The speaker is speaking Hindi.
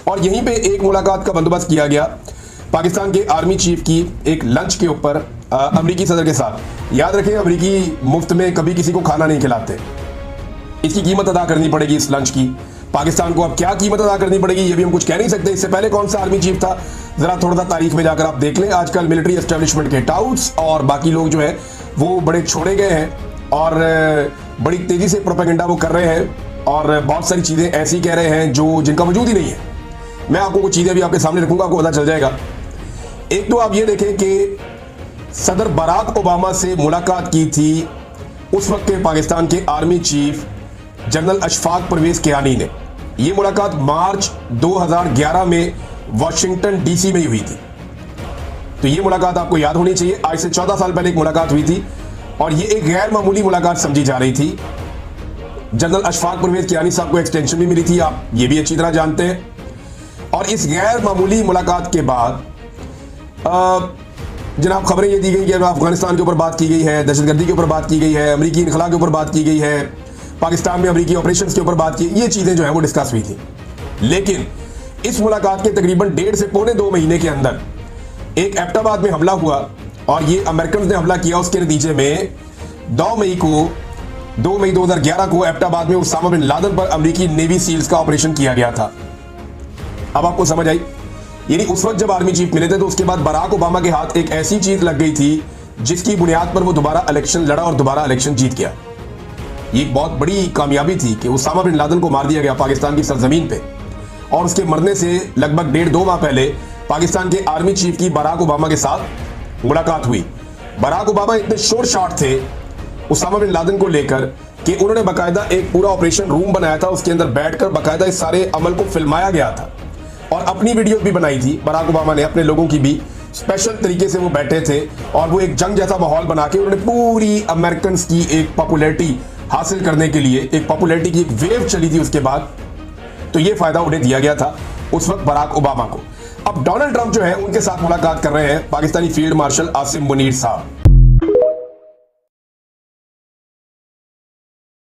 और यहीं पे एक मुलाकात का बंदोबस्त किया गया पाकिस्तान के आर्मी चीफ की एक लंच के ऊपर अमेरिकी सदर के साथ। याद रखें, अमेरिकी मुफ्त में कभी किसी को खाना नहीं खिलाते। इसकी कीमत अदा करनी पड़ेगी इस लंच की। पाकिस्तान को अब क्या कीमत अदा करनी पड़ेगी ये भी हम कुछ कह नहीं सकते। इससे पहले कौन सा आर्मी चीफ था, जरा थोड़ा सा तारीख में जाकर आप देख लें। आजकल मिलिट्री एस्टेब्लिशमेंट के टाउट्स और बाकी लोग जो है वो बड़े छोड़े गए हैं और बड़ी तेजी से प्रोपेगेंडा वो कर रहे हैं और बहुत सारी चीजें ऐसी कह रहे हैं जो जिनका वजूद ही नहीं है। मैं आपको कुछ चीजें भी आपके सामने रखूंगा, आपको पता चल जाएगा। एक तो आप ये देखें कि सदर बराक ओबामा से मुलाकात की थी उस वक्त के पाकिस्तान के army chief general Ashfaq Parvez Kayani ने। यह मुलाकात मार्च 2011 में वाशिंगटन डीसी में ही हुई थी। तो यह मुलाकात आपको याद होनी चाहिए। आज से 14 साल पहले एक मुलाकात हुई थी और यह एक गैर मामूली मुलाकात समझी जा रही थी। जनरल अशफाक परवेज कियानी साहब को एक्सटेंशन भी मिली थी, आप ये भी अच्छी तरह जानते हैं। और इस गैर मामूली मुलाकात के बाद जनाब खबरें ये दी गई कि अफगानिस्तान के ऊपर बात की गई है, दहशतगर्दी के ऊपर बात की गई है, अमेरिकी इनखला के ऊपर बात की गई है, पाकिस्तान में अमेरिकी ऑपरेशंस के ऊपर बात की, ये चीजें जो है वो डिस्कस हुई थी। लेकिन इस मुलाकात के तकरीबन 1.5 से पौने 2 महीने के अंदर एक एबटाबाद में हमला हुआ और ये अमेरिकन ने हमला किया। उसके नतीजे में 2 मई 2011 को एबटाबाद में उसामा बिन लादेन पर अमेरिकी नेवी सील्स का ऑपरेशन किया गया था। अब आपको समझ आई, यानी उस वक्त जब आर्मी चीफ मिले थे तो उसके बाद बराक ओबामा के हाथ एक ऐसी चीज लग गई थी जिसकी बुनियाद पर वो दोबारा इलेक्शन लड़ा और दोबारा इलेक्शन जीत गया। ये एक बहुत बड़ी कामयाबी थी कि उसामा बिन लादेन को मार दिया गया पाकिस्तान की सरजमीन पे। और उसके मरने से लगभग 1.5-2 माह पहले पाकिस्तान के आर्मी चीफ की बराक ओबामा के साथ मुलाकात हुई। बराक ओबामा इतने शोर शॉट थे उसामा बिन लादेन को लेकर कि उन्होंने बाकायदा एक पूरा ऑपरेशन रूम बनाया था, उसके अंदर बैठकर बाकायदा इस सारे अमल को फिल्माया गया था और अपनी वीडियो भी बनाई थी। बराक ओबामा ने अपने लोगों की भी स्पेशल तरीके से वो बैठे थे और वो एक जंग जैसा माहौल बना के उन्होंने पूरी अमेरिकन की एक पॉपुलैरिटी हासिल करने के लिए, एक पॉपुलैरिटी की एक वेव चली थी उसके बाद, तो ये फायदा उन्हें दिया गया था उस वक्त बराक ओबामा को। अब डोनाल्ड ट्रंप जो है उनके साथ मुलाकात कर रहे हैं पाकिस्तानी फील्ड मार्शल आसिम मुनीर साहब।